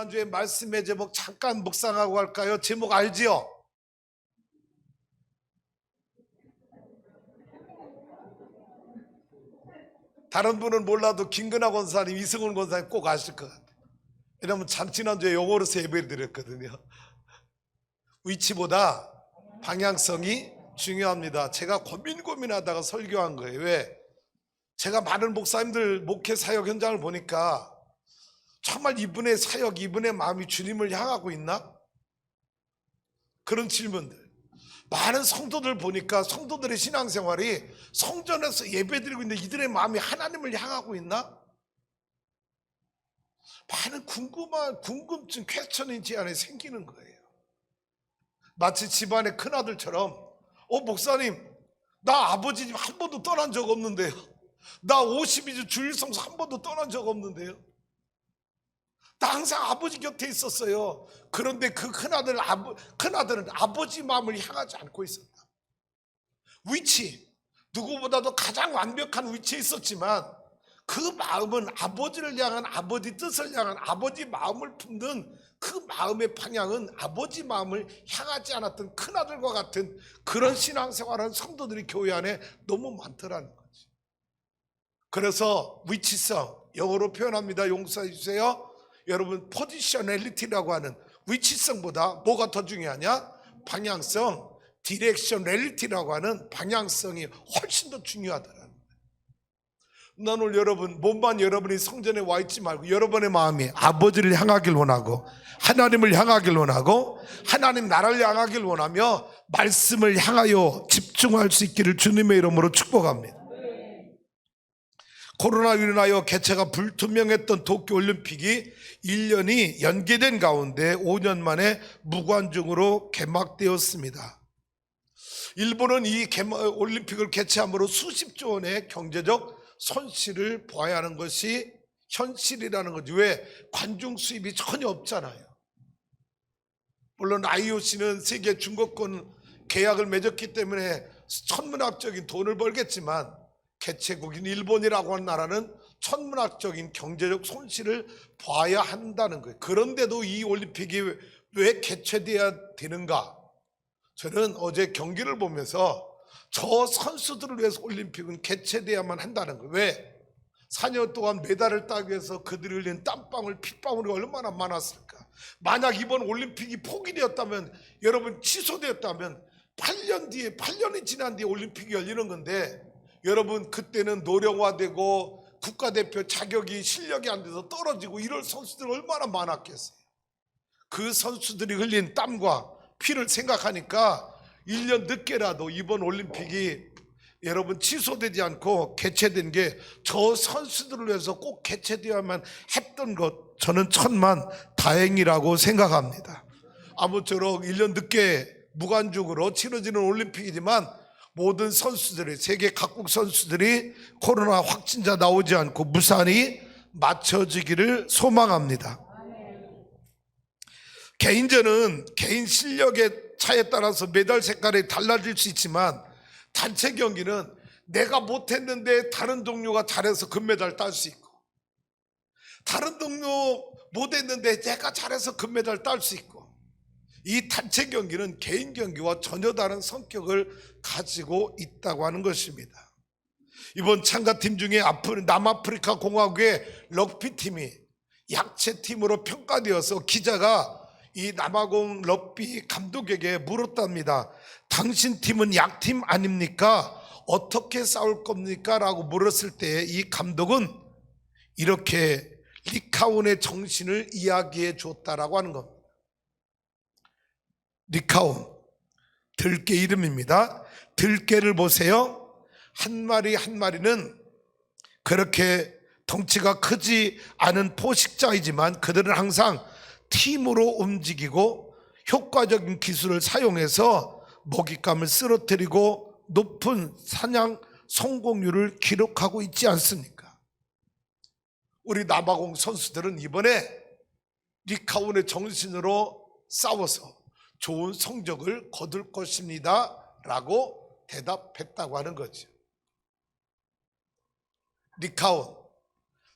지난주에 말씀의 제목 잠깐 묵상하고 갈까요? 제목 알지요? 다른 분은 몰라도 김근하 권사님, 이승훈 권사님 꼭 아실 것 같아요. 왜냐하면 지난주에 영어로서 예배를 드렸거든요. 위치보다 방향성이 중요합니다. 제가 고민하다가 설교한 거예요. 왜? 제가 많은 목사님들 목회 사역 현장을 보니까 정말 이분의 사역, 이분의 마음이 주님을 향하고 있나? 그런 질문들. 많은 성도들 보니까 성도들의 신앙생활이 성전에서 예배드리고 있는데 이들의 마음이 하나님을 향하고 있나? 많은 궁금증, 퀘스천이 제 안에 생기는 거예요. 마치 집안의 큰아들처럼 목사님, 나 아버지 집 한 번도 떠난 적 없는데요. 나 52주 주일성수 한 번도 떠난 적 없는데요. 나 항상 아버지 곁에 있었어요. 그런데 그 큰아들은 아버지 마음을 향하지 않고 있었다. 위치, 누구보다도 가장 완벽한 위치에 있었지만 그 마음은 아버지를 향한, 아버지 뜻을 향한, 아버지 마음을 품는 그 마음의 방향은 아버지 마음을 향하지 않았던 큰아들과 같은 그런 신앙생활하는 성도들이 교회 안에 너무 많더라는 거지. 그래서 위치성, 영어로 표현합니다. 용서해 주세요. 여러분, 포지셔널리티라고 하는 위치성보다 뭐가 더 중요하냐? 방향성, 디렉셔널리티라고 하는 방향성이 훨씬 더 중요하더라는 거예요. 난 오늘 여러분, 몸만 여러분이 성전에 와 있지 말고 여러분의 마음이 아버지를 향하길 원하고 하나님을 향하길 원하고 하나님 나라를 향하길 원하며 말씀을 향하여 집중할 수 있기를 주님의 이름으로 축복합니다. 코로나로 인하여 개최가 불투명했던 도쿄올림픽이 1년이 연기된 가운데 5년 만에 무관중으로 개막되었습니다. 일본은 이 올림픽을 개최함으로 수십조 원의 경제적 손실을 보아야 하는 것이 현실이라는 거지. 왜? 관중 수입이 전혀 없잖아요. 물론 IOC는 세계 중거권 계약을 맺었기 때문에 천문학적인 돈을 벌겠지만 개최국인 일본이라고 하는 나라는 천문학적인 경제적 손실을 봐야 한다는 거예요. 그런데도 이 올림픽이 왜 개최돼야 되는가? 저는 어제 경기를 보면서 저 선수들을 위해서 올림픽은 개최돼야만 한다는 거예요. 왜? 4년 동안 메달을 따기 위해서 그들이 흘린 땀방울, 핏방울이 얼마나 많았을까? 만약 이번 올림픽이 포기되었다면, 여러분 취소되었다면 8년이 지난 뒤에 올림픽이 열리는 건데, 여러분 그때는 노령화되고 국가대표 자격이 실력이 안 돼서 떨어지고 이럴 선수들 얼마나 많았겠어요. 그 선수들이 흘린 땀과 피를 생각하니까 1년 늦게라도 이번 올림픽이 여러분 취소되지 않고 개최된 게 저 선수들을 위해서 꼭 개최되어야만 했던 것, 저는 천만 다행이라고 생각합니다. 아무쪼록 1년 늦게 무관중으로 치러지는 올림픽이지만 모든 선수들이, 세계 각국 선수들이 코로나 확진자 나오지 않고 무사히 마쳐지기를 소망합니다. 개인전은 개인 실력의 차에 따라서 메달 색깔이 달라질 수 있지만 단체 경기는 내가 못했는데 다른 동료가 잘해서 금메달 딸 수 있고, 다른 동료 못했는데 내가 잘해서 금메달 딸 수 있고, 이 단체 경기는 개인 경기와 전혀 다른 성격을 가지고 있다고 하는 것입니다. 이번 참가팀 중에 남아프리카 공화국의 럭비팀이 약체팀으로 평가되어서 기자가 이 남아공 럭비 감독에게 물었답니다. 당신 팀은 약팀 아닙니까? 어떻게 싸울 겁니까? 라고 물었을 때 이 감독은 이렇게 리카온의 정신을 이야기해 줬다라고 하는 겁니다. 리카온, 들개 이름입니다. 들개를 보세요. 한 마리 한 마리는 그렇게 덩치가 크지 않은 포식자이지만 그들은 항상 팀으로 움직이고 효과적인 기술을 사용해서 먹잇감을 쓰러뜨리고 높은 사냥 성공률을 기록하고 있지 않습니까? 우리 남아공 선수들은 이번에 리카온의 정신으로 싸워서 좋은 성적을 거둘 것입니다 라고 대답했다고 하는 거죠. 리카온,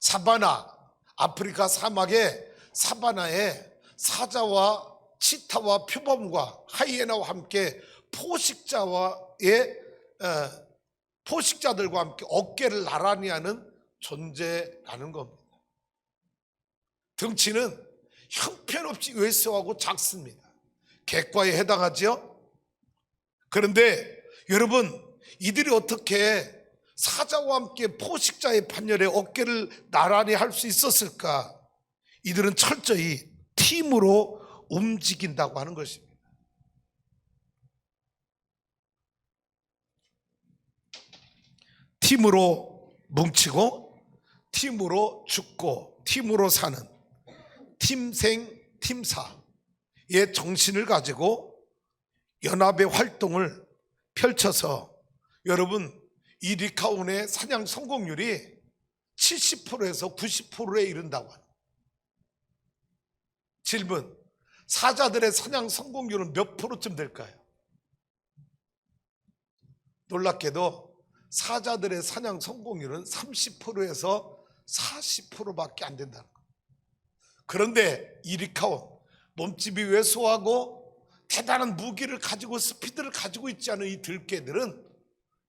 사바나, 아프리카 사막에 사바나에 사자와 치타와 표범과 하이에나와 함께 포식자들과 함께 어깨를 나란히 하는 존재라는 겁니다. 덩치는 형편없이 왜소하고 작습니다. 객과에 해당하죠. 그런데 여러분, 이들이 어떻게 사자와 함께 포식자의 판열에 어깨를 나란히 할 수 있었을까? 이들은 철저히 팀으로 움직인다고 하는 것입니다. 팀으로 뭉치고 팀으로 죽고 팀으로 사는 팀생 팀사의 정신을 가지고 연합의 활동을 펼쳐서 여러분, 이 리카온의 사냥 성공률이 70%에서 90%에 이른다고 합니다. 질문, 사자들의 사냥 성공률은 몇 프로쯤 될까요? 놀랍게도 사자들의 사냥 성공률은 30%에서 40%밖에 안 된다는 거예요. 그런데 이 리카온, 몸집이 왜소하고 대단한 무기를 가지고 스피드를 가지고 있지 않은 이 들개들은,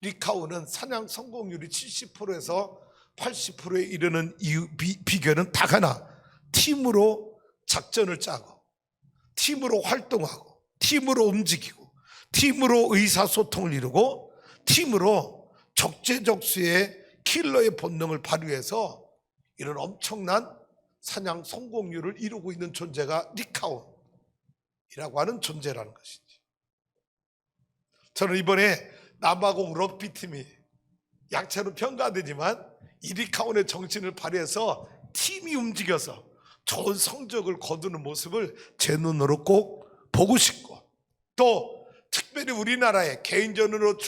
리카온은 사냥 성공률이 70%에서 80%에 이르는 이유, 비결은 딱 하나, 팀으로 작전을 짜고 팀으로 활동하고 팀으로 움직이고 팀으로 의사소통을 이루고 팀으로 적재적소의 킬러의 본능을 발휘해서 이런 엄청난 사냥 성공률을 이루고 있는 존재가 리카온이라고 하는 존재라는 것이지. 저는 이번에 남아공 럭비팀이 약체로 평가되지만 이 리카온의 정신을 발휘해서 팀이 움직여서 좋은 성적을 거두는 모습을 제 눈으로 꼭 보고 싶고, 또 특별히 우리나라에 개인전으로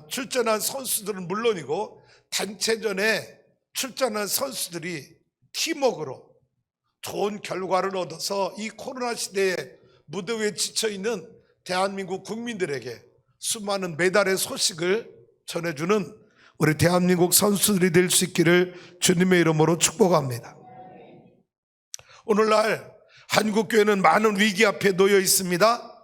출전한 선수들은 물론이고 단체전에 출전한 선수들이 팀워크로 좋은 결과를 얻어서 이 코로나 시대에 무대 위에 지쳐있는 대한민국 국민들에게 수많은 메달의 소식을 전해주는 우리 대한민국 선수들이 될 수 있기를 주님의 이름으로 축복합니다. 오늘날 한국교회는 많은 위기 앞에 놓여 있습니다.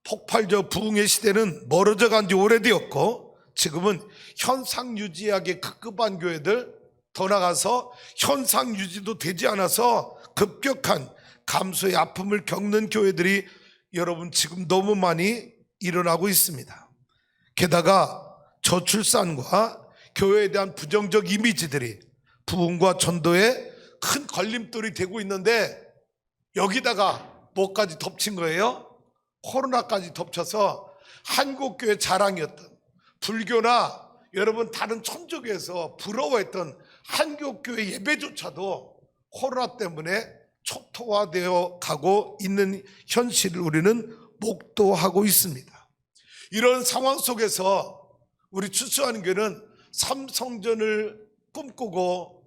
폭발적 부흥의 시대는 멀어져 간 지 오래되었고, 지금은 현상 유지하기에 급급한 교회들, 더 나아가서 현상 유지도 되지 않아서 급격한 감소의 아픔을 겪는 교회들이 여러분 지금 너무 많이 일어나고 있습니다. 게다가 저출산과 교회에 대한 부정적 이미지들이 부흥과 전도에 큰 걸림돌이 되고 있는데, 여기다가 뭐까지 덮친 거예요? 코로나까지 덮쳐서 한국교회 자랑이었던, 불교나 여러분 다른 천주교에서 부러워했던 한국교회 예배조차도 코로나 때문에 초토화되어 가고 있는 현실을 우리는 목도하고 있습니다. 이런 상황 속에서 우리 추수하는 교회는 삼성전을 꿈꾸고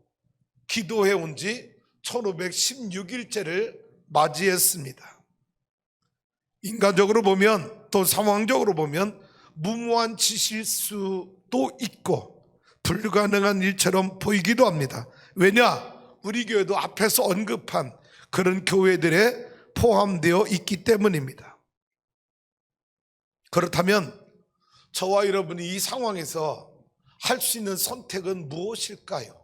기도해 온 지 1516일째를 맞이했습니다. 인간적으로 보면, 또 상황적으로 보면 무모한 짓일 수도 있고 불가능한 일처럼 보이기도 합니다. 왜냐? 우리 교회도 앞에서 언급한 그런 교회들에 포함되어 있기 때문입니다. 그렇다면 저와 여러분이 이 상황에서 할 수 있는 선택은 무엇일까요?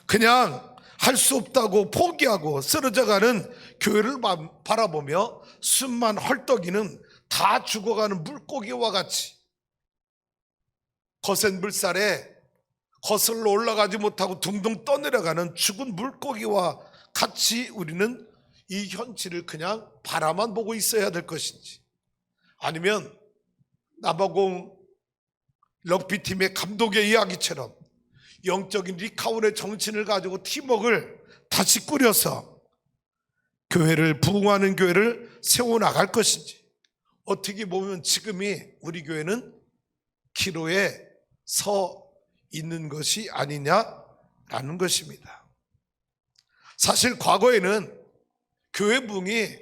그냥 할 수 없다고 포기하고 쓰러져가는 교회를 바라보며 숨만 헐떡이는 다 죽어가는 물고기와 같이, 거센 물살에 거슬러 올라가지 못하고 둥둥 떠내려가는 죽은 물고기와 같이 우리는 이 현실을 그냥 바라만 보고 있어야 될 것인지, 아니면 남아공 럭비팀의 감독의 이야기처럼 영적인 리카온의 정신을 가지고 팀워크를 다시 꾸려서 교회를, 부흥하는 교회를 세워나갈 것인지, 어떻게 보면 지금이 우리 교회는 기로에 서 있는 것이 아니냐라는 것입니다. 사실 과거에는 교회 부흥이,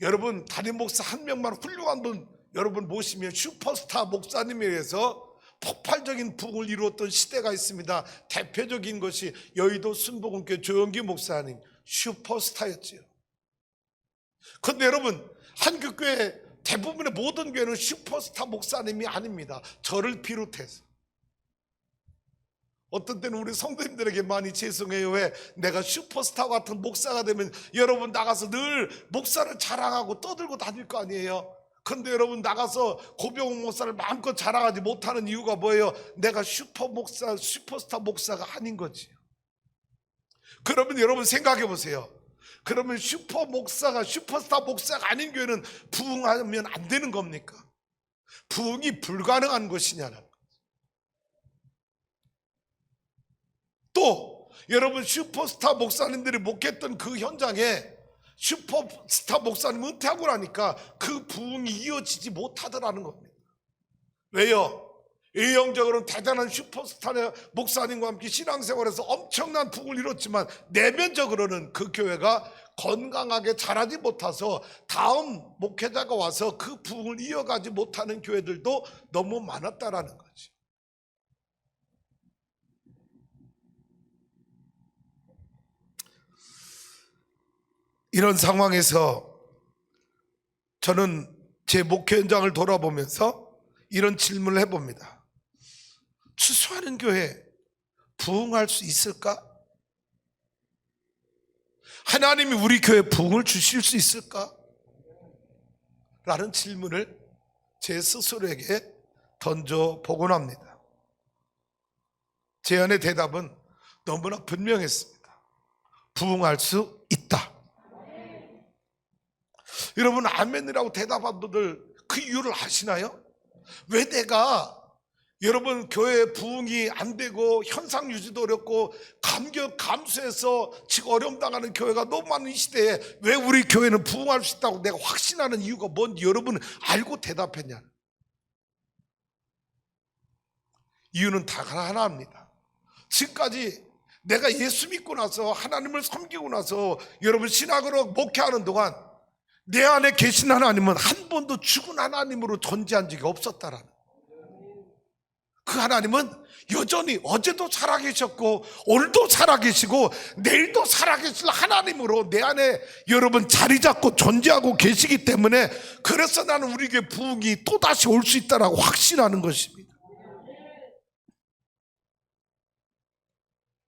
여러분 담임 목사 한 명만 훌륭한 분 여러분 모시면 슈퍼스타 목사님에 의해서 폭발적인 부흥을 이루었던 시대가 있습니다. 대표적인 것이 여의도 순복음교회 조영기 목사님, 슈퍼스타였지요. 그런데 여러분, 한국교회 대부분의 모든 교회는 슈퍼스타 목사님이 아닙니다. 저를 비롯해서. 어떤 때는 우리 성도님들에게 많이 죄송해요. 왜? 내가 슈퍼스타 같은 목사가 되면 여러분 나가서 늘 목사를 자랑하고 떠들고 다닐 거 아니에요. 그런데 여러분 나가서 고병욱 목사를 마음껏 자랑하지 못하는 이유가 뭐예요? 내가 슈퍼스타 목사가 아닌 거지. 그러면 여러분 생각해 보세요. 그러면 슈퍼스타 목사가 아닌 교회는 부흥하면 안 되는 겁니까? 부흥이 불가능한 것이냐는. 또 여러분, 슈퍼스타 목사님들이 목했던 그 현장에 슈퍼스타 목사님 은퇴하고 나니까 그 부흥이 이어지지 못하더라는 겁니다. 왜요? 외형적으로는 대단한 슈퍼스타 목사님과 함께 신앙생활에서 엄청난 부흥을 이뤘지만 내면적으로는 그 교회가 건강하게 자라지 못해서 다음 목회자가 와서 그 부흥을 이어가지 못하는 교회들도 너무 많았다라는 거지. 이런 상황에서 저는 제 목회 현장을 돌아보면서 이런 질문을 해봅니다. 추수하는 교회 부흥할 수 있을까? 하나님이 우리 교회에 부흥을 주실 수 있을까? 라는 질문을 제 스스로에게 던져보곤 합니다. 제 안의 대답은 너무나 분명했습니다. 부흥할 수 있다. 여러분, 아멘이라고 대답한 분들 그 이유를 아시나요? 왜 내가 여러분 교회 부흥이 안 되고 현상 유지도 어렵고 감수해서 지금 어려움 당하는 교회가 너무 많은 이 시대에 왜 우리 교회는 부흥할 수 있다고 내가 확신하는 이유가 뭔지 여러분 알고 대답했냐? 이유는 다 하나입니다. 지금까지 내가 예수 믿고 나서 하나님을 섬기고 나서 여러분 신학으로 목회하는 동안 내 안에 계신 하나님은 한 번도 죽은 하나님으로 존재한 적이 없었다라는, 그 하나님은 여전히 어제도 살아계셨고 오늘도 살아계시고 내일도 살아계실 하나님으로 내 안에 여러분 자리 잡고 존재하고 계시기 때문에, 그래서 나는 우리 교회 부흥이 또다시 올 수 있다라고 확신하는 것입니다.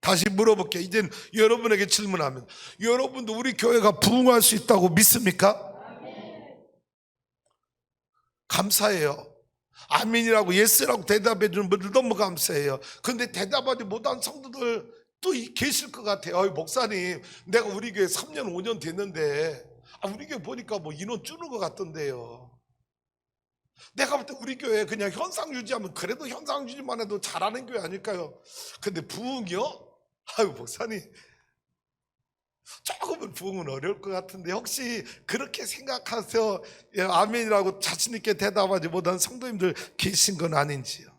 다시 물어볼게요. 이제는 여러분에게 질문하면, 여러분도 우리 교회가 부흥할 수 있다고 믿습니까? 감사해요. 아멘이라고 예스라고 대답해 주는 분들 너무 감사해요. 그런데 대답하지 못한 성도들 또 계실 것 같아요. 목사님, 내가 우리 교회 3년 5년 됐는데 우리 교회 보니까 뭐 인원 줄는 것 같던데요. 내가 볼 때 우리 교회 그냥 현상 유지하면 그래도 현상 유지만 해도 잘하는 교회 아닐까요? 근데 부흥이요? 목사님, 조금은 부흥은 어려울 것 같은데 혹시 그렇게 생각하세요? 아멘이라고 자신 있게 대답하지 못한 성도님들 계신 건 아닌지요?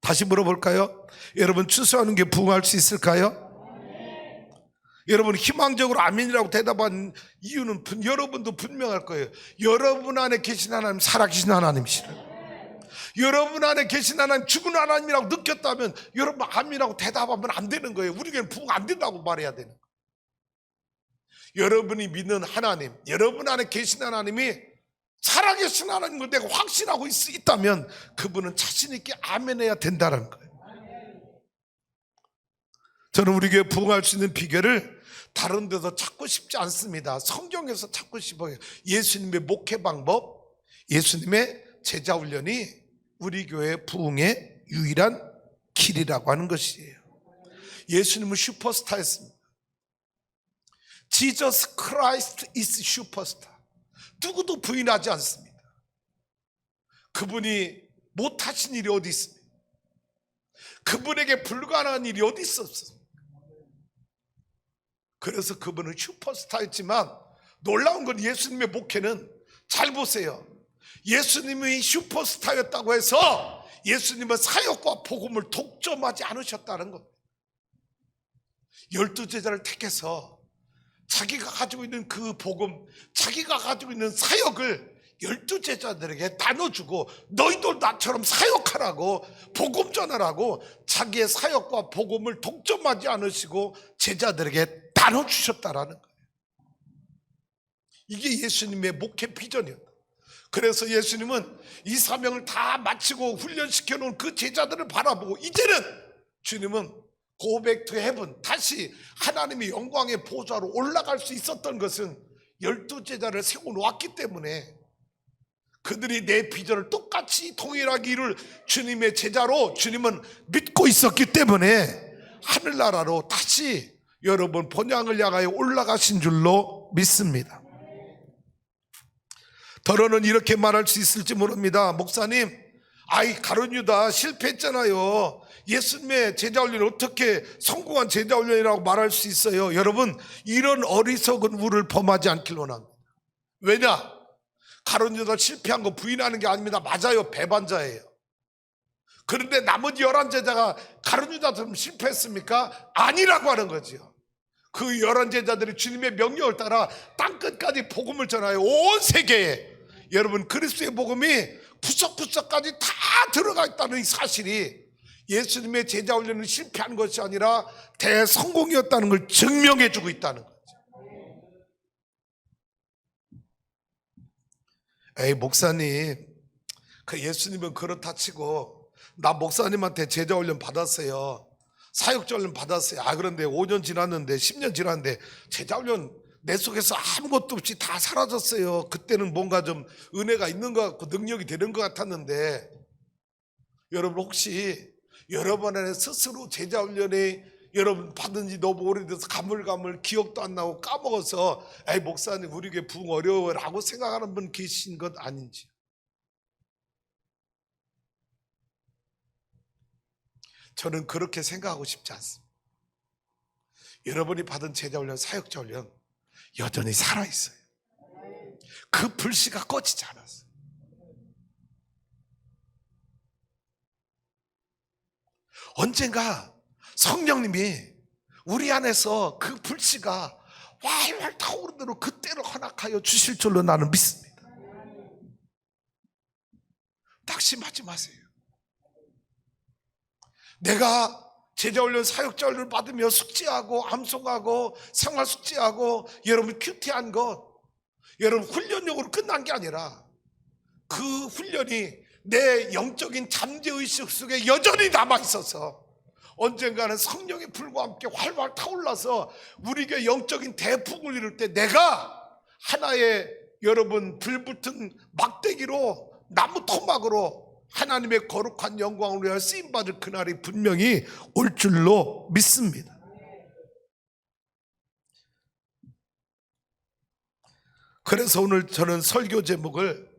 다시 물어볼까요? 여러분, 추수하는 게 부흥할 수 있을까요? 여러분, 희망적으로 아멘이라고 대답한 이유는 여러분도 분명할 거예요. 여러분 안에 계신 하나님 살아계신 하나님이시라고. 여러분 안에 계신 하나님 죽은 하나님이라고 느꼈다면 여러분 아멘이라고 대답하면 안 되는 거예요. 우리에게는 부흥 안 된다고 말해야 되는 거예요. 여러분이 믿는 하나님, 여러분 안에 계신 하나님이 살아계신 하나님을 내가 확신하고 있다면 그분은 자신 있게 아멘해야 된다는 거예요. 저는 우리 교회 부흥할 수 있는 비결을 다른 데서 찾고 싶지 않습니다. 성경에서 찾고 싶어요. 예수님의 목회 방법, 예수님의 제자 훈련이 우리 교회 부흥의 유일한 길이라고 하는 것이에요. 예수님은 슈퍼스타였습니다. Jesus Christ is 슈퍼스타. 누구도 부인하지 않습니다. 그분이 못하신 일이 어디 있습니까? 그분에게 불가능한 일이 어디 있었습니까? 그래서 그분은 슈퍼스타였지만 놀라운 건 예수님의 목회는, 잘 보세요, 예수님이 슈퍼스타였다고 해서 예수님은 사역과 복음을 독점하지 않으셨다는 겁니다. 12제자를 택해서 자기가 가지고 있는 그 복음, 자기가 가지고 있는 사역을 12 제자들에게 나눠주고 너희도 나처럼 사역하라고, 복음 전하라고 자기의 사역과 복음을 독점하지 않으시고 제자들에게 나눠주셨다라는 거예요. 이게 예수님의 목회 비전이었다. 그래서 예수님은 이 사명을 다 마치고 훈련시켜 놓은 그 제자들을 바라보고 이제는 주님은 Go back to heaven, 다시 하나님의 영광의 보좌로 올라갈 수 있었던 것은 12 제자를 세워놓았기 때문에, 그들이 내 비전을 똑같이 통일하기를 주님의 제자로 주님은 믿고 있었기 때문에 하늘나라로 다시 여러분 본향을 향하여 올라가신 줄로 믿습니다. 더러는 이렇게 말할 수 있을지 모릅니다. 목사님, 가룟 유다 실패했잖아요. 예수님의 제자훈련이 어떻게 성공한 제자훈련이라고 말할 수 있어요? 여러분, 이런 어리석은 우를 범하지 않길 원합니다. 왜냐? 가룟 유다 실패한 거 부인하는 게 아닙니다. 맞아요, 배반자예요. 그런데 나머지 11제자가 가룟 유다처럼 실패했습니까? 아니라고 하는 거죠. 그 11제자들이 주님의 명령을 따라 땅끝까지 복음을 전하여 온 세계에, 여러분, 그리스도의 복음이 구석구석까지 다 들어가 있다는 이 사실이 예수님의 제자훈련은 실패한 것이 아니라 대성공이었다는 걸 증명해 주고 있다는 거죠. 목사님, 그 예수님은 그렇다 치고 나 목사님한테 제자훈련 받았어요, 사역자훈련 받았어요. 그런데 5년 지났는데 10년 지났는데 제자훈련 내 속에서 아무것도 없이 다 사라졌어요. 그때는 뭔가 좀 은혜가 있는 것 같고 능력이 되는 것 같았는데, 여러분 혹시 여러분 안에 스스로 제자훈련에 여러분 받은 지 너무 오래돼서 가물가물 기억도 안 나고 까먹어서 목사님 우리 교회 부흥 어려워요 라고 생각하는 분 계신 것 아닌지. 저는 그렇게 생각하고 싶지 않습니다. 여러분이 받은 제자훈련, 사역자훈련 여전히 살아있어요. 그 불씨가 꺼지지 않았어요. 언젠가 성령님이 우리 안에서 그 불씨가 활활 타오르는 대로 그때를 허락하여 주실 줄로 나는 믿습니다. 낙심하지 마세요. 내가 제자훈련, 사역자훈련을 받으며 숙지하고 암송하고 생활 숙지하고 여러분 큐티한 것, 여러분 훈련용으로 끝난 게 아니라 그 훈련이 내 영적인 잠재의식 속에 여전히 남아있어서 언젠가는 성령의 불과 함께 활활 타올라서 우리에게 영적인 대풍을 이룰 때 내가 하나의 여러분 불붙은 막대기로, 나무 토막으로 하나님의 거룩한 영광을 위하여 쓰임받을 그날이 분명히 올 줄로 믿습니다. 그래서 오늘 저는 설교 제목을,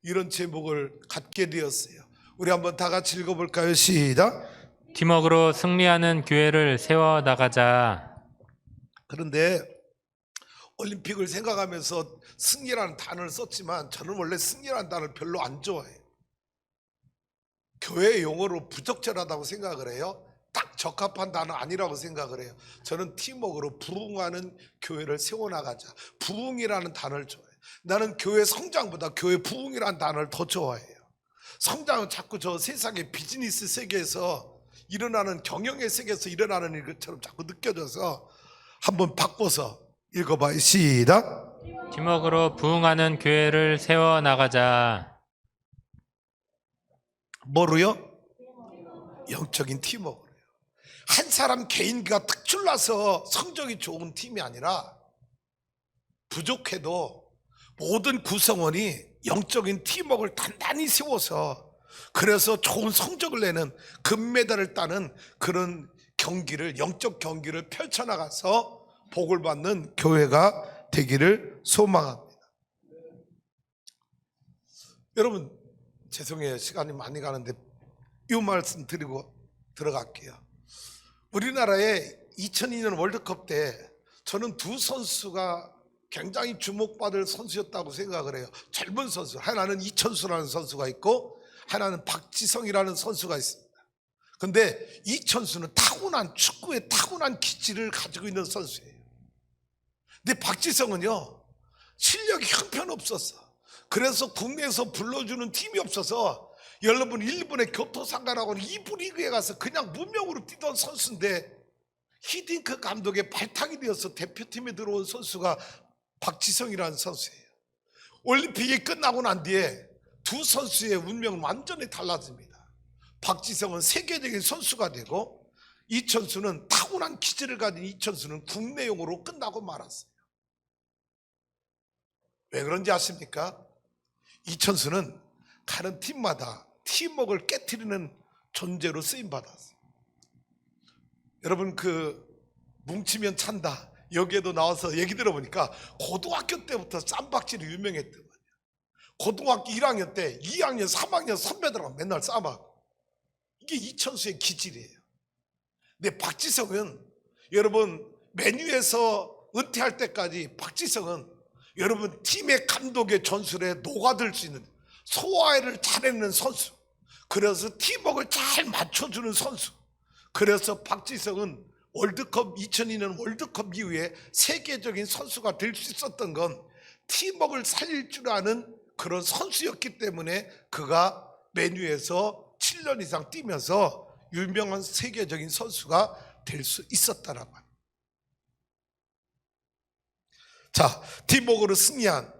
이런 제목을 갖게 되었어요. 우리 한번 다 같이 읽어볼까요? 시작. 팀워크로 승리하는 교회를 세워나가자. 그런데 올림픽을 생각하면서 승리라는 단어를 썼지만 저는 원래 승리라는 단어를 별로 안 좋아해요. 교회 용어로 부적절하다고 생각을 해요. 딱 적합한 단어 아니라고 생각을 해요. 저는 팀워크로 부흥하는 교회를 세워나가자, 부흥이라는 단어를 좋아해요. 나는 교회 성장보다 교회 부흥이라는 단어를 더 좋아해요. 성장은 자꾸 저 세상의 비즈니스 세계에서 일어나는, 경영의 세계에서 일어나는 일처럼 자꾸 느껴져서 한번 바꿔서 읽어봐요. 시작. 팀워크로 부흥하는 교회를 세워나가자. 뭐로요? 영적인 팀워크로요. 한 사람 개인기가 특출나서 성적이 좋은 팀이 아니라 부족해도 모든 구성원이 영적인 팀워크를 단단히 세워서, 그래서 좋은 성적을 내는, 금메달을 따는 그런 경기를, 영적 경기를 펼쳐나가서 복을 받는 교회가 되기를 소망합니다. 여러분 죄송해요, 시간이 많이 가는데 이 말씀 드리고 들어갈게요. 우리나라의 2002년 월드컵 때 저는 두 선수가 굉장히 주목받을 선수였다고 생각을 해요. 젊은 선수, 하나는 이천수라는 선수가 있고 하나는 박지성이라는 선수가 있습니다. 근데 이천수는 타고난, 축구에 타고난 기질을 가지고 있는 선수예요. 근데 박지성은요 실력이 형편없었어. 그래서 국내에서 불러주는 팀이 없어서 여러분 일본의 교토상가라고는 2부 리그에 가서 그냥 무명으로 뛰던 선수인데 히딩크 감독의 발탁이 되어서 대표팀에 들어온 선수가 박지성이라는 선수예요. 올림픽이 끝나고 난 뒤에 두 선수의 운명은 완전히 달라집니다. 박지성은 세계적인 선수가 되고 이천수는 타고난 기질을 가진 이천수는 국내용으로 끝나고 말았어요. 왜 그런지 아십니까? 이천수는 가는 팀마다 팀워크를 깨트리는 존재로 쓰임받았어요. 여러분 그 뭉치면 찬다 여기에도 나와서 얘기 들어보니까 고등학교 때부터 쌈박질이 유명했던 거예요. 고등학교 1학년 때 2학년 3학년 선배들하고 맨날 싸움하고 이게 이천수의 기질이에요. 근데 박지성은 여러분 맨유에서 은퇴할 때까지 박지성은 여러분 팀의 감독의 전술에 녹아들 수 있는 소화를 잘해내는 선수, 그래서 팀워크를 잘 맞춰주는 선수. 그래서 박지성은 월드컵 2002년 월드컵 이후에 세계적인 선수가 될 수 있었던 건 팀워크를 살릴 줄 아는 그런 선수였기 때문에 그가 맨유에서 7년 이상 뛰면서 유명한 세계적인 선수가 될 수 있었다라고 합니다. 자, 팀워크로 승리한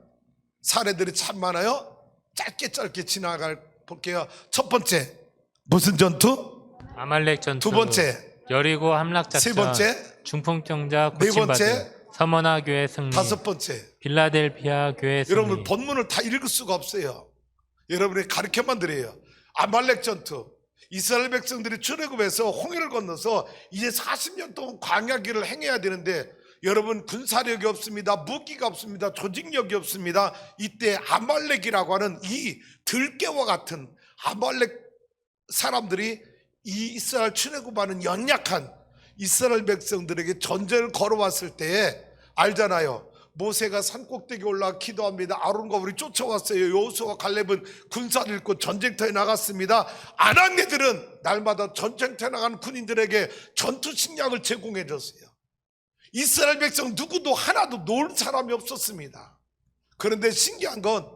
사례들이 참 많아요. 짧게 지나갈 볼게요. 첫 번째 무슨 전투? 아말렉 전투. 두 번째 여리고 함락 작전. 세 번째 중풍병자 네 고침받음. 번째 서머나 교회 승리. 다섯 번째. 빌라델피아 교회 승리. 여러분 본문을 다 읽을 수가 없어요. 여러분이 가르쳐만 드려요. 아말렉 전투. 이스라엘 백성들이 출애굽해서 홍해를 건너서 이제 40년 동안 광야길을 행해야 되는데 여러분 군사력이 없습니다. 무기가 없습니다. 조직력이 없습니다. 이때 아말렉이라고 하는 이 들깨와 같은 아말렉 사람들이 이 이스라엘 출애굽하는 연약한 이스라엘 백성들에게 전쟁을 걸어왔을 때에 알잖아요. 모세가 산꼭대기에 올라가 기도합니다. 아론과 우리 쫓아왔어요. 여호수아와 갈렙은 군사를 잃고 전쟁터에 나갔습니다. 아낙네들은 날마다 전쟁터에 나가는 군인들에게 전투 식량을 제공해 줬어요. 이스라엘 백성 누구도 하나도 놀 사람이 없었습니다. 그런데 신기한 건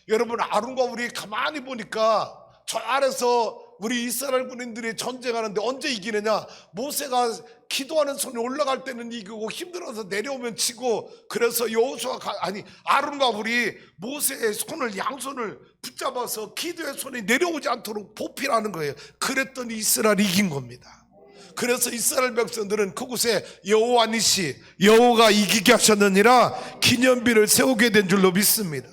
여러분 아론과 우리 가만히 보니까 저 아래서 우리 이스라엘 군인들이 전쟁하는데 언제 이기느냐? 모세가 기도하는 손이 올라갈 때는 이기고 힘들어서 내려오면 지고, 그래서 여호수아가 아론과 우리 모세의 손을 양손을 붙잡아서 기도의 손이 내려오지 않도록 보필하는 거예요. 그랬더니 이스라엘이 이긴 겁니다. 그래서 이스라엘 백성들은 그곳에 여호와 니시, 여호가 이기게 하셨느니라 기념비를 세우게 된 줄로 믿습니다.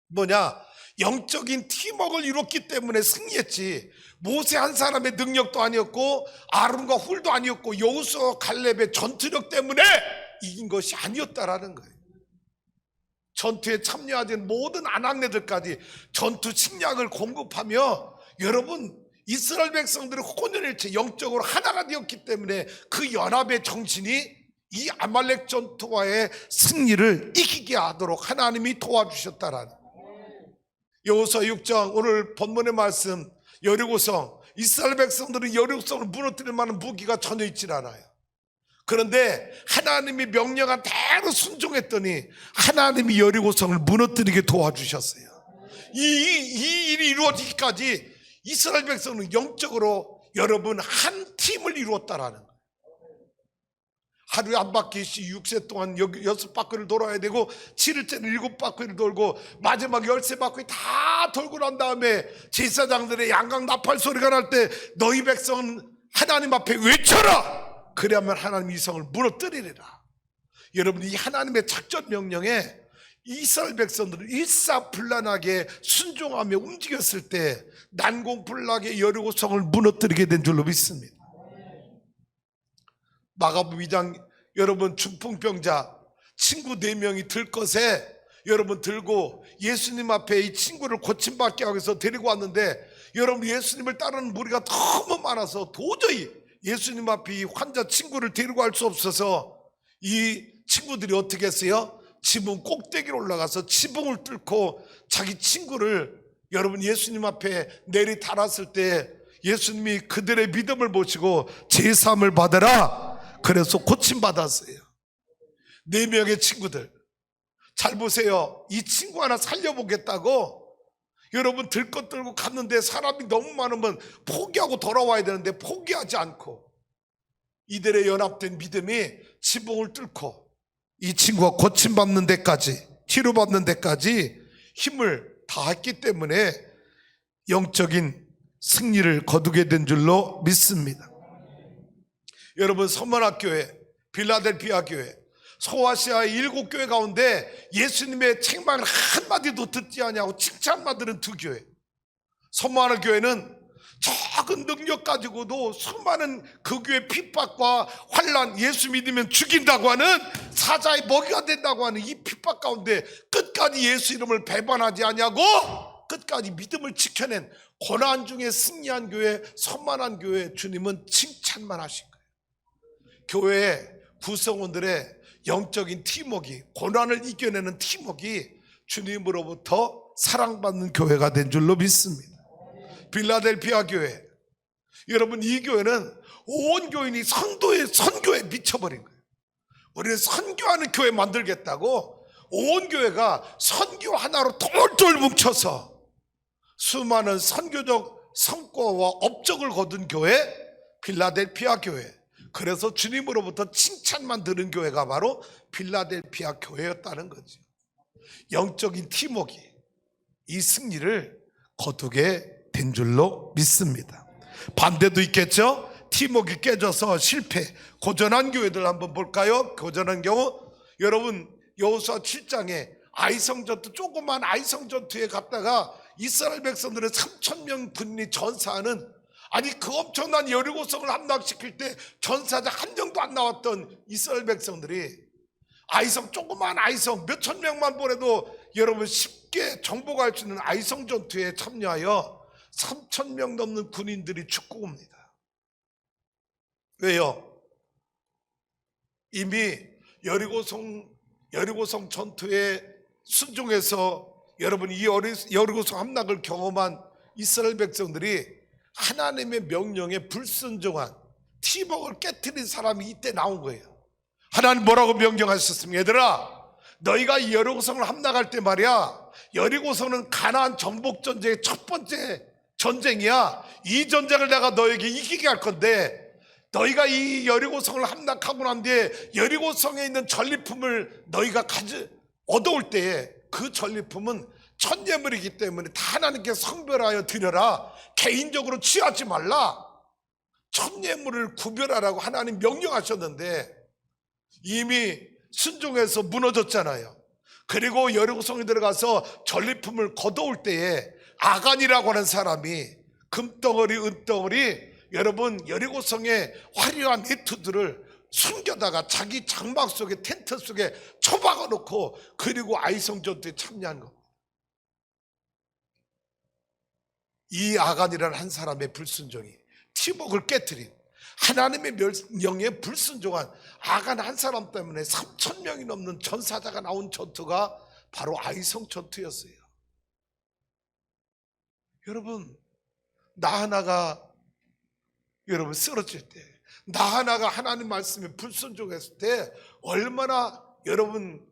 뭐냐? 영적인 팀워크를 이뤘기 때문에 승리했지, 모세 한 사람의 능력도 아니었고 아론과 훌도 아니었고 여호수아 갈렙의 전투력 때문에 이긴 것이 아니었다라는 거예요. 전투에 참여하던 모든 아낙네들까지 전투 식량을 공급하며 여러분 이스라엘 백성들이 혼연일체 영적으로 하나가 되었기 때문에 그 연합의 정신이 이 아말렉 전투와의 승리를 이기게 하도록 하나님이 도와주셨다라는 거예요. 여호수아 6장 오늘 본문의 말씀, 여리고성, 이스라엘 백성들은 여리고성을 무너뜨릴 만한 무기가 전혀 있질 않아요. 그런데 하나님이 명령한 대로 순종했더니 하나님이 여리고성을 무너뜨리게 도와주셨어요. 이 일이 이루어지기까지 이스라엘 백성은 영적으로 여러분 한 팀을 이루었다라는 거예요. 하루에 한 바퀴씩 6세 동안 6바퀴를 돌아야 되고 7일째는 7바퀴를 돌고 마지막 13바퀴 다 돌고 난 다음에 제사장들의 양각 나팔 소리가 날 때 너희 백성은 하나님 앞에 외쳐라! 그래야만 하나님 이 성을 무너뜨리리라. 여러분 이 하나님의 작전 명령에 이스라엘 백성들은 일사불란하게 순종하며 움직였을 때 난공불락의 여리고성을 무너뜨리게 된 줄로 믿습니다. 마가복음 2장 여러분 중풍병자 친구 4명이 들것에 여러분 들고 예수님 앞에 이 친구를 고침받게 하기 위해서 데리고 왔는데 여러분 예수님을 따르는 무리가 너무 많아서 도저히 예수님 앞에 이 환자 친구를 데리고 갈 수 없어서 이 친구들이 어떻게 했어요? 지붕 꼭대기로 올라가서 지붕을 뚫고 자기 친구를 여러분 예수님 앞에 내리 달았을 때 예수님이 그들의 믿음을 보시고 제사함을 받아라. 그래서 고침받았어요. 4명의 친구들 잘 보세요. 이 친구 하나 살려보겠다고 여러분 들것 들고 갔는데 사람이 너무 많으면 포기하고 돌아와야 되는데 포기하지 않고 이들의 연합된 믿음이 지붕을 뚫고 이 친구가 고침받는 데까지, 치료받는 데까지 힘을 다했기 때문에 영적인 승리를 거두게 된 줄로 믿습니다. 여러분, 서머나교회, 빌라델피아 교회, 소아시아의 7교회 가운데 예수님의 책망을 한마디도 듣지 아니하고 칭찬받는 2교회. 서머나 교회는 적은 능력 가지고도 수많은 그 교회 핍박과 환난, 예수 믿으면 죽인다고 하는 사자의 먹이가 된다고 하는 이 핍박 가운데 끝까지 예수 이름을 배반하지 아니하고 끝까지 믿음을 지켜낸 고난 중에 승리한 교회, 선만한 교회, 주님은 칭찬만 하신 거예요. 교회 구성원들의 영적인 팀워크, 고난을 이겨내는 팀워크, 주님으로부터 사랑받는 교회가 된 줄로 믿습니다. 빌라델피아 교회, 여러분, 이 교회는 온 교인이 선교에 미쳐버린 거예요. 우리는 선교하는 교회 만들겠다고 온 교회가 선교 하나로 똘똘 뭉쳐서 수많은 선교적 성과와 업적을 거둔 교회, 빌라델피아 교회. 그래서 주님으로부터 칭찬만 들은 교회가 바로 빌라델피아 교회였다는 거죠. 영적인 팀워크, 이 승리를 거두게 된 줄로 믿습니다. 반대도 있겠죠. 팀워크 깨져서 실패, 고전한 교회들 한번 볼까요? 고전한 경우, 여러분 여호수아 7장에 아이성 전투, 조그만 아이성 전투에 갔다가 이스라엘 백성들은 3,000명 군인이 전사하는, 아니 그 엄청난 여리고성을 함락시킬 때 전사자 한 명도 안 나왔던 이스라엘 백성들이 아이성, 조그만 아이성 몇천 명만 보내도 여러분 쉽게 정복할 수 있는 아이성 전투에 참여하여 3,000명 넘는 군인들이 죽고 옵니다. 왜요? 이미 여리고성 전투에 순종해서 여러분 이 여리고성 함락을 경험한 이스라엘 백성들이 하나님의 명령에 불순종한 팀워크를 깨트린 사람이 이때 나온 거예요. 하나님 뭐라고 명령하셨습니까? 얘들아, 너희가 이 여리고성을 함락할 때 말이야, 여리고성은 가나안 정복 전쟁의 첫 번째 전쟁이야. 이 전쟁을 내가 너에게 이기게 할 건데, 너희가 이 여리고성을 함락하고 난 뒤에 여리고성에 있는 전리품을 너희가 얻어올 때에 그 전리품은 천예물이기 때문에 다 하나님께 성별하여 드려라. 개인적으로 취하지 말라. 천예물을 구별하라고 하나님 명령하셨는데 이미 순종해서 무너졌잖아요. 그리고 여리고성에 들어가서 전리품을 걷어올 때에 아간이라고 하는 사람이 금덩어리, 은덩어리, 여러분 여리고성의 화려한 네트들을 숨겨다가 자기 장막 속에, 텐트 속에 처박아 놓고 그리고 아이성 전투에 참여한 겁니다. 이 아간이라는 한 사람의 불순종이 팀워크를 깨뜨린, 하나님의 명령에 불순종한 아간 한 사람 때문에 3,000명이 넘는 전사자가 나온 전투가 바로 아이성 전투였어요. 여러분, 나 하나가 여러분 쓰러질 때, 나 하나가 하나님 말씀에 불순종했을 때 얼마나 여러분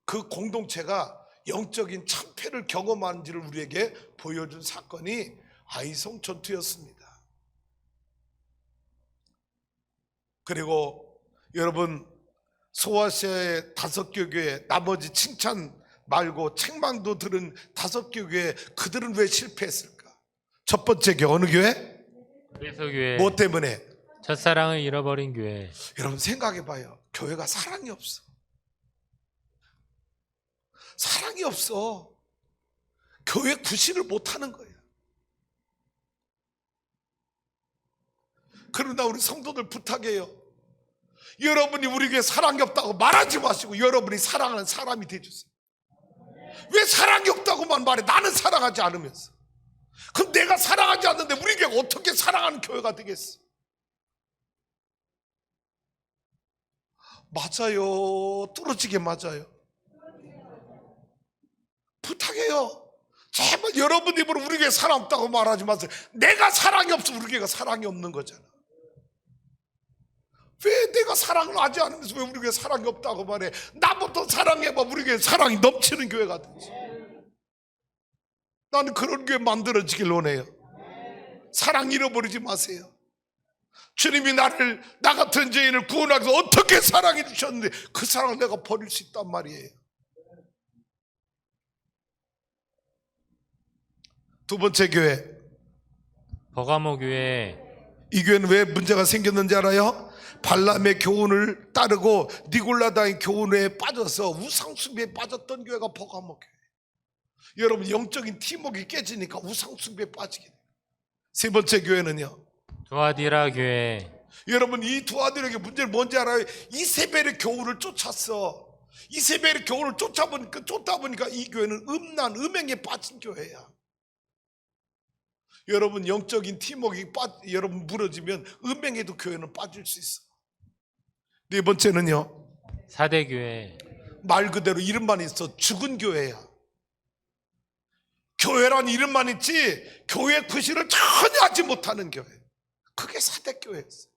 그 공동체가 영적인 참패를 경험하는지를 우리에게 보여준 사건이 아이성 전투였습니다. 그리고 여러분 소아시아의 5개 교회, 나머지 칭찬 말고 책망도 들은 5개 교회, 그들은 왜 실패했을까? 첫 번째 교회 어느 교회? 그래서 교회, 뭐 때문에? 첫사랑을 잃어버린 교회. 여러분 생각해 봐요. 교회가 사랑이 없어. 사랑이 없어. 교회 구실을 못하는 거예요. 그러나 우리 성도들 부탁해요. 여러분이 우리 교회 사랑이 없다고 말하지 마시고 여러분이 사랑하는 사람이 되주세요. 왜 사랑이 없다고만 말해? 나는 사랑하지 않으면서. 그럼 내가 사랑하지 않는데 우리 교회가 어떻게 사랑하는 교회가 되겠어? 맞아요. 뚫어지게 맞아요. 부탁해요. 제발 여러분 입으로 우리 교회 사랑 없다고 말하지 마세요. 내가 사랑이 없어 우리 교회가 사랑이 없는 거잖아. 왜 내가 사랑을 하지 않으면서 왜 우리 교회 사랑이 없다고 말해? 나부터 사랑해봐. 우리 교회 사랑이 넘치는 교회가 되지. 나는 그런 교회 만들어지길 원해요. 사랑 잃어버리지 마세요. 주님이 나를, 나 같은 죄인을 구원하기 위해서 어떻게 사랑해 주셨는데 그 사랑을 내가 버릴 수 있단 말이에요. 두 번째 교회, 버가모 교회. 이 교회는 왜 문제가 생겼는지 알아요? 발람의 교훈을 따르고 니골라다의 교훈에 빠져서 우상숭배에 빠졌던 교회가 버가모 교회. 여러분, 영적인 팀워크가 깨지니까 우상숭배에 빠지게 돼요. 세 번째 교회는요, 두아디라 교회. 여러분, 이 두 아들에게 문제는 뭔지 알아요? 이세벨의 교훈을 쫓았어. 이세벨의 교훈을 쫓다 보니까 이 교회는 음란, 음행에 빠진 교회야. 여러분, 영적인 팀워크가 여러분 무너지면 음행에도 교회는 빠질 수 있어. 네 번째는요, 사대 교회. 말 그대로 이름만 있어 죽은 교회야. 교회란 이름만 있지 교회 구실을 전혀 하지 못하는 교회. 그게 사대교회였어요.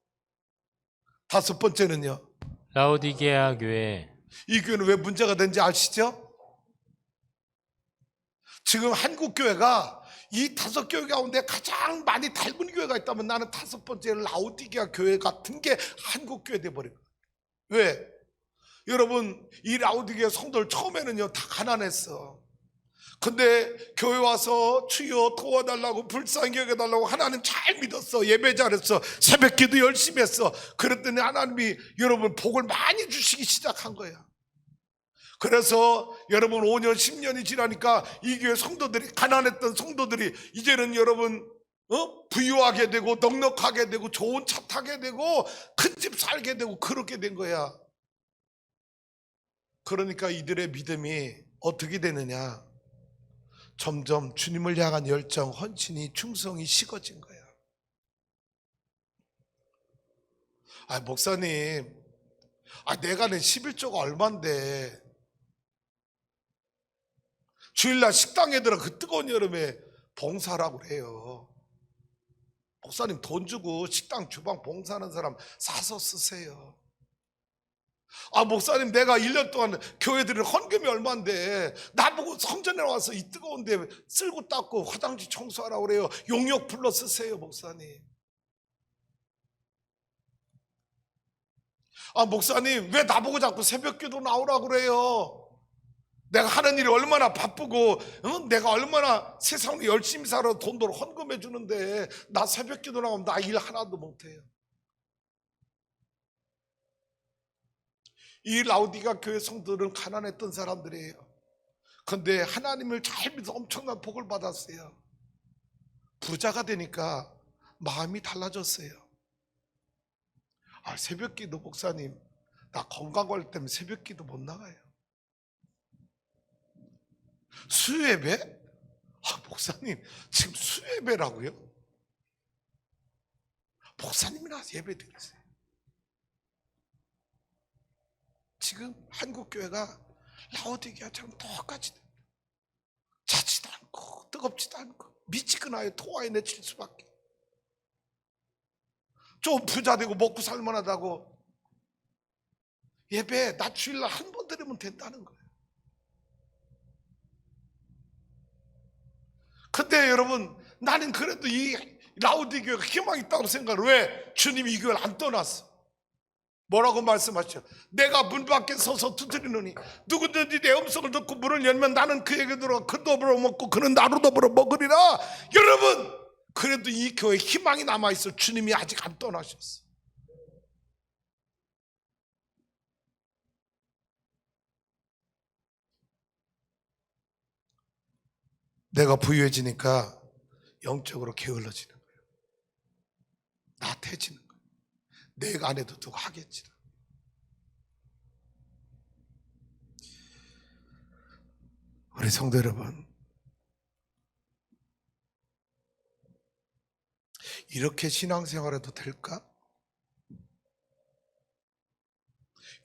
다섯 번째는요, 라오디게아 교회. 이 교회는 왜 문제가 된지 아시죠? 지금 한국 교회가 이 다섯 교회 가운데 가장 많이 닮은 교회가 있다면 나는 다섯 번째는 라오디게아 교회 같은 게 한국 교회 돼버린 거예요. 왜? 여러분, 이 라오디게아 성도들 처음에는요 다 가난했어. 근데 교회 와서 주여 도와달라고, 불쌍히 여겨달라고 하나님 잘 믿었어. 예배 잘했어. 새벽기도 열심히 했어. 그랬더니 하나님이 여러분 복을 많이 주시기 시작한 거야. 그래서 여러분 5년 10년이 지나니까 이 교회 성도들이, 가난했던 성도들이 이제는 여러분 부유하게 되고 넉넉하게 되고 좋은 차 타게 되고 큰 집 살게 되고 그렇게 된 거야. 그러니까 이들의 믿음이 어떻게 되느냐, 점점 주님을 향한 열정, 헌신이, 충성이 식어진 거야. 목사님, 내가 낸 11조가 얼만데 주일날 식당에 들어 그 뜨거운 여름에 봉사라고 그래요. 목사님, 돈 주고 식당 주방 봉사하는 사람 사서 쓰세요. 목사님, 내가 1년 동안 교회 드린 헌금이 얼만데 나보고 성전에 와서 이 뜨거운데 쓸고 닦고 화장실 청소하라고 그래요. 용역 불러 쓰세요. 목사님, 목사님, 왜 나보고 자꾸 새벽기도 나오라고 그래요? 내가 하는 일이 얼마나 바쁘고 내가 얼마나 세상을 열심히 살아 돈도 헌금해 주는데 나 새벽기도 나오면 나 일 하나도 못해요. 이 라우디가 교회 성도들은 가난했던 사람들이에요. 그런데 하나님을 잘 믿어 엄청난 복을 받았어요. 부자가 되니까 마음이 달라졌어요. 새벽기도, 목사님, 나 건강관리 때문에 새벽기도 못 나가요. 수요예배? 목사님, 지금 수요예배라고요? 목사님이나 예배 드리세요. 지금 한국 교회가 라오디게아처럼 똑같이 자지도 않고 뜨겁지도 않고 미치겠나요? 토하에 내칠 수밖에. 좀 부자 되고 먹고 살만하다고 예배 나 주일날 한 번 드리면 된다는 거예요. 근데 여러분, 나는 그래도 이 라오디게아가 희망이 있다고 생각을. 왜? 주님이 이 교회를 안 떠났어. 뭐라고 말씀하시죠? 내가 문 밖에 서서 두드리노니 누구든지 내 음성을 듣고 문을 열면 나는 그에게 들어가 그도 더불어 먹고 그는 나로 더불어 먹으리라. 여러분, 그래도 이 교회에 희망이 남아있어. 주님이 아직 안 떠나셨어. 내가 부유해지니까 영적으로 게을러지는 거예요. 나태해지는 거예요. 내가 안 해도 누가 하겠지. 우리 성도 여러분, 이렇게 신앙생활해도 될까?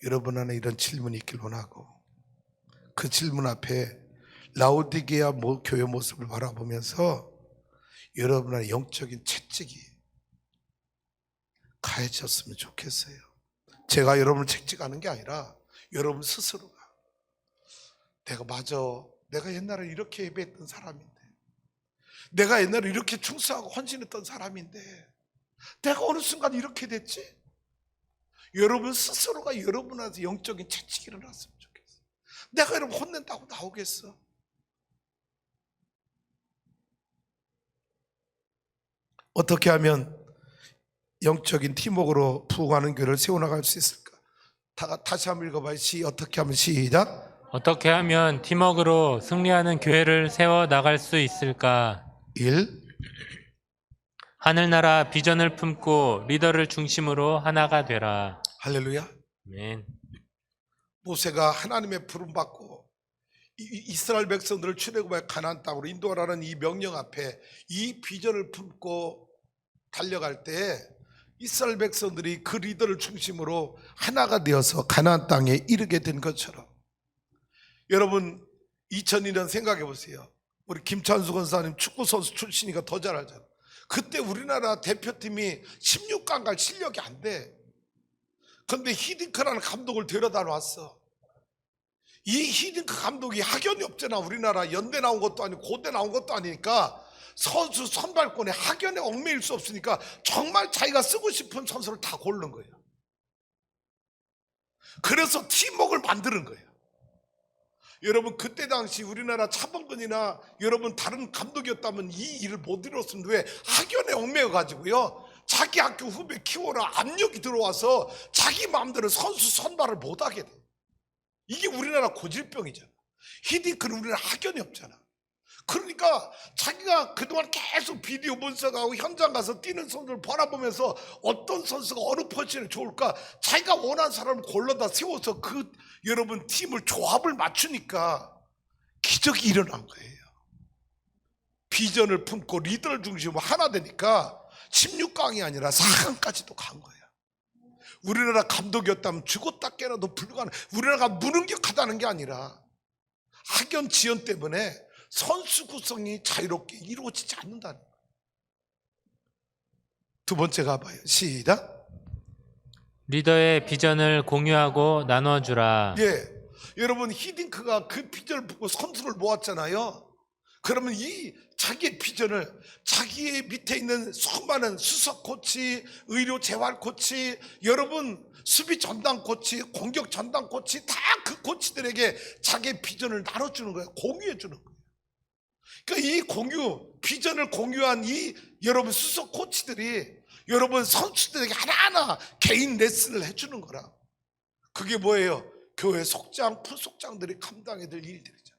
여러분 안에 이런 질문이 있길 원하고, 그 질문 앞에 라오디게아 교회 모습을 바라보면서 여러분 안에 영적인 채찍이 가해졌으면 좋겠어요. 제가 여러분을 책찍하는 게 아니라 여러분 스스로가 내가 옛날에 이렇게 예배했던 사람인데, 내가 옛날에 이렇게 충성하고 헌신했던 사람인데 내가 어느 순간 이렇게 됐지? 여러분 스스로가 여러분한테 영적인 채찍이 일어났으면 좋겠어. 내가 여러분 혼낸다고 나오겠어? 어떻게 하면 영적인 팀워크로 부흥하는 교회를 세워나갈 수 있을까? 다시 한번 읽어봐요. 어떻게 하면 시작. 어떻게 하면 팀워크로 승리하는 교회를 세워 나갈 수 있을까? 1. 하늘나라 비전을 품고 리더를 중심으로 하나가 되라. 할렐루야. 아멘. 모세가 하나님의 부름받고 이스라엘 백성들을 출애굽하여 가나안 땅으로 인도하라는 이 명령 앞에 이 비전을 품고 달려갈 때 이스라엘 백성들이 그 리더를 중심으로 하나가 되어서 가나안 땅에 이르게 된 것처럼, 여러분 2002년 생각해 보세요. 우리 김찬수 권사님 축구 선수 출신이니까 더 잘 알잖아요. 그때 우리나라 대표팀이 16강 갈 실력이 안 돼. 그런데 히딩크라는 감독을 데려다 놨어. 이 히딩크 감독이 학연이 없잖아. 우리나라 연대 나온 것도 아니고 고대 나온 것도 아니니까 선수 선발권에 학연에 얽매일 수 없으니까 정말 자기가 쓰고 싶은 선수를 다 고른 거예요. 그래서 팀워크를 만드는 거예요. 여러분 그때 당시 우리나라 차범근이나 여러분 다른 감독이었다면 이 일을 못 이뤘습니다. 왜? 학연에 얽매여 가지고요, 자기 학교 후배 키워라 압력이 들어와서 자기 마음대로 선수 선발을 못하게 돼. 이게 우리나라 고질병이잖아. 히딩크는 우리나라 학연이 없잖아. 그러니까 자기가 그동안 계속 비디오 분석하고 현장 가서 뛰는 선수를 바라보면서 어떤 선수가 어느 포지션이 좋을까 자기가 원하는 사람을 골라다 세워서 그 여러분 팀을 조합을 맞추니까 기적이 일어난 거예요. 비전을 품고 리더를 중심으로 하나 되니까 16강이 아니라 4강까지도 간 거예요. 우리나라 감독이었다면 죽었다 깨나도 불가능. 우리나라가 무능력하다는 게 아니라 학연 지연 때문에 선수 구성이 자유롭게 이루어지지 않는다는 거예요. 두 번째 가봐요. 시작. 리더의 비전을 공유하고 나눠주라. 예, 여러분 히딩크가 그 비전을 보고 선수를 모았잖아요. 그러면 이 자기의 비전을 자기의 밑에 있는 수많은 수석 코치, 의료 재활 코치, 여러분 수비 전담 코치, 공격 전담 코치 다 그 코치들에게 자기의 비전을 나눠주는 거예요. 공유해 주는 거예요. 그러니까 이 비전을 공유한 이 여러분 수석 코치들이 여러분 선수들에게 하나하나 개인 레슨을 해주는 거라. 그게 뭐예요? 교회 속장, 부속장들이 감당해야 될 일들이죠.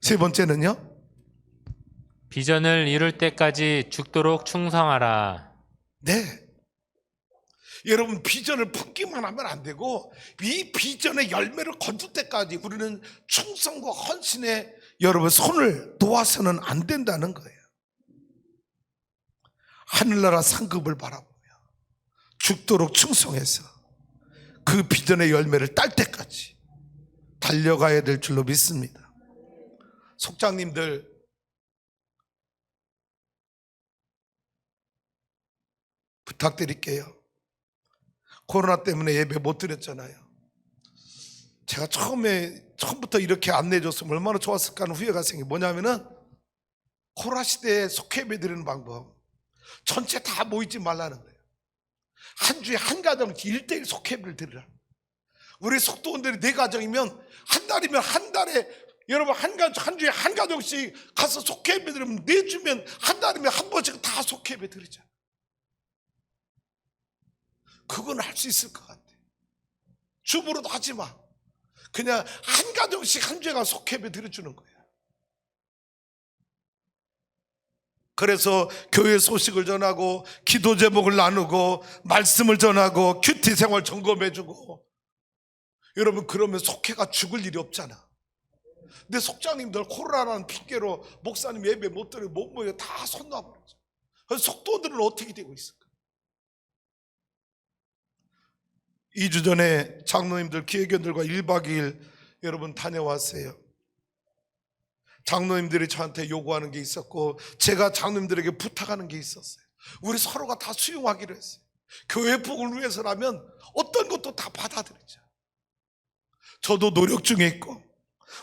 세 번째는요, 비전을 이룰 때까지 죽도록 충성하라. 네, 여러분 비전을 품기만 하면 안 되고 이 비전의 열매를 거둘 때까지 우리는 충성과 헌신에 여러분 손을 놓아서는 안 된다는 거예요. 하늘나라 상급을 바라보며 죽도록 충성해서 그 비전의 열매를 딸 때까지 달려가야 될 줄로 믿습니다. 속장님들, 부탁드릴게요. 코로나 때문에 예배 못 드렸잖아요. 제가 처음부터 이렇게 안내해줬으면 얼마나 좋았을까 하는 후회가 생겨. 뭐냐면은 코로나 시대에 속회 예배 드리는 방법, 전체 다 모이지 말라는 거예요. 한 주에 한 가정씩 1대1 속회 예배를 드리라. 우리 속도원들이 4가정이면 한 달이면 한 달에 여러분 한 주에 한 가정씩 가서 속회 예배 드리면 4주면 한 달이면 한 번씩 다 속회 예배 드리자. 그건 할 수 있을 것 같아. 주부로도 하지 마. 그냥 한 가정씩 한 주에 가서 속회 예배 드려주는 거야. 그래서 교회 소식을 전하고 기도 제목을 나누고 말씀을 전하고 큐티 생활 점검해주고, 여러분 그러면 속회가 죽을 일이 없잖아. 근데 속장님들 코로나라는 핑계로 목사님 예배 못 드리고 못 모여 다 손 놔버렸죠. 그래서 속도들은 어떻게 되고 있을까? 2주 전에 장로님들 기획원들과 1박 2일 여러분 다녀왔어요. 장로님들이 저한테 요구하는 게 있었고 제가 장로님들에게 부탁하는 게 있었어요. 우리 서로가 다 수용하기로 했어요. 교회 복을 위해서라면 어떤 것도 다 받아들이자. 저도 노력 중에 있고,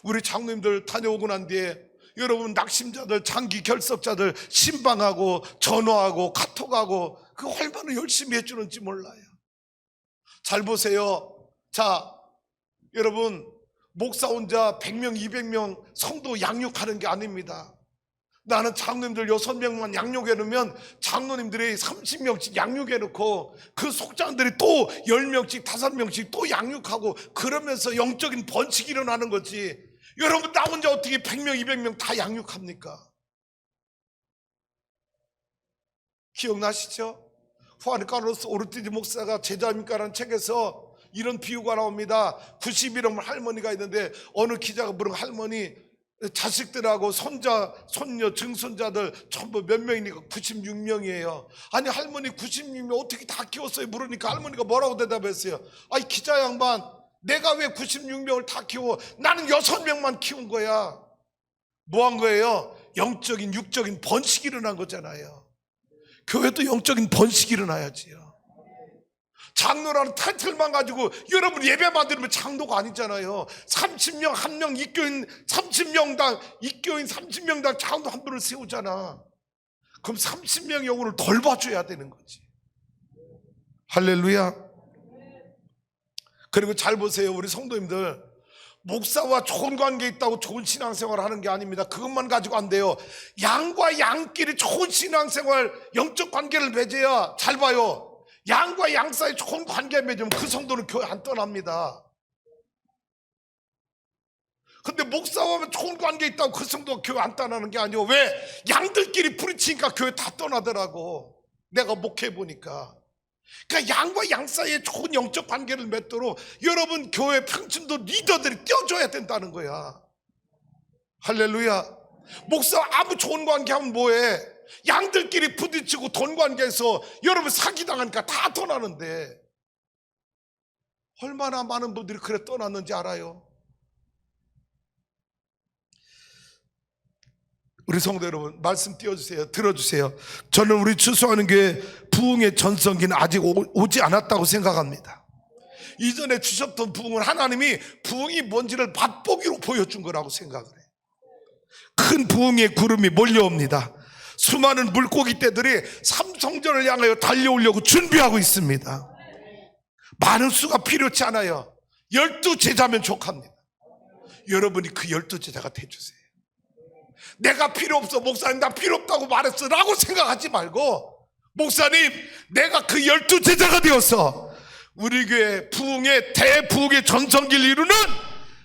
우리 장로님들 다녀오고 난 뒤에 여러분 낙심자들, 장기 결석자들 신방하고 전화하고 카톡하고 그 얼마나 열심히 해주는지 몰라요. 잘 보세요. 자, 여러분, 목사 혼자 100명, 200명 성도 양육하는 게 아닙니다. 나는 장로님들 6명만 양육해 놓으면 장로님들이 30명씩 양육해 놓고 그 속장들이 또 10명씩, 5명씩 또 양육하고 그러면서 영적인 번식이 일어나는 거지. 여러분, 나 혼자 어떻게 100명, 200명 다 양육합니까? 기억나시죠? 후안 카를로스 오르티지 목사가 제자입니까라는 책에서 이런 비유가 나옵니다. 91명 할머니가 있는데 어느 기자가 물은 할머니 자식들하고 손자, 손녀, 증손자들 전부 몇 명이니까 96명이에요. 아니 할머니 96명 어떻게 다 키웠어요? 물으니까 할머니가 뭐라고 대답했어요? 아니 기자 양반, 내가 왜 96명을 다 키워? 나는 6명만 키운 거야. 뭐 한 거예요? 영적인 육적인 번식이 일어난 거잖아요. 교회도 영적인 번식이 일어나야지요. 장로라는 타이틀만 가지고 여러분 예배만 드리면 장로가 아니잖아요. 30명 한 명 입교인 30명당 입교인 30명당 장로 한 분을 세우잖아. 그럼 30명 영혼을 돌봐줘야 되는 거지. 할렐루야. 그리고 잘 보세요. 우리 성도님들, 목사와 좋은 관계 있다고 좋은 신앙생활을 하는 게 아닙니다. 그것만 가지고 안 돼요. 양과 양끼리 좋은 신앙생활, 영적 관계를 맺어야, 잘 봐요, 양과 양 사이 좋은 관계 맺으면 그 성도는 교회 안 떠납니다. 근데 목사와 좋은 관계 있다고 그 성도가 교회 안 떠나는 게 아니고, 왜? 양들끼리 부딪히니까 교회 다 떠나더라고. 내가 목회해보니까. 그러니까 양과 양 사이에 좋은 영적 관계를 맺도록 여러분 교회 평신도 리더들이 띄워줘야 된다는 거야. 할렐루야. 목사 아무 좋은 관계하면 뭐해? 양들끼리 부딪히고 돈 관계에서 여러분 사기당하니까 다 떠나는데, 얼마나 많은 분들이 그래 떠났는지 알아요? 우리 성도 여러분, 말씀 띄워주세요. 들어주세요. 저는 우리 추수하는 교회 부흥의 전성기는 아직 오지 않았다고 생각합니다. 이전에 주셨던 부흥은 하나님이 부흥이 뭔지를 맛보기로 보여준 거라고 생각을 해요. 큰 부흥의 구름이 몰려옵니다. 수많은 물고기 떼들이 삼성전을 향하여 달려오려고 준비하고 있습니다. 많은 수가 필요치 않아요. 12제자면 족합니다. 여러분이 그 12제자가 돼주세요. 내가 필요 없어, 목사님 나 필요 없다고 말했어 라고 생각하지 말고, 목사님 내가 그 12제자가 되어서 우리 교회 부흥의 대부흥의 전성기를 이루는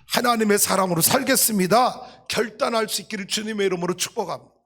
하나님의 사람으로 살겠습니다 결단할 수 있기를 주님의 이름으로 축복합니다.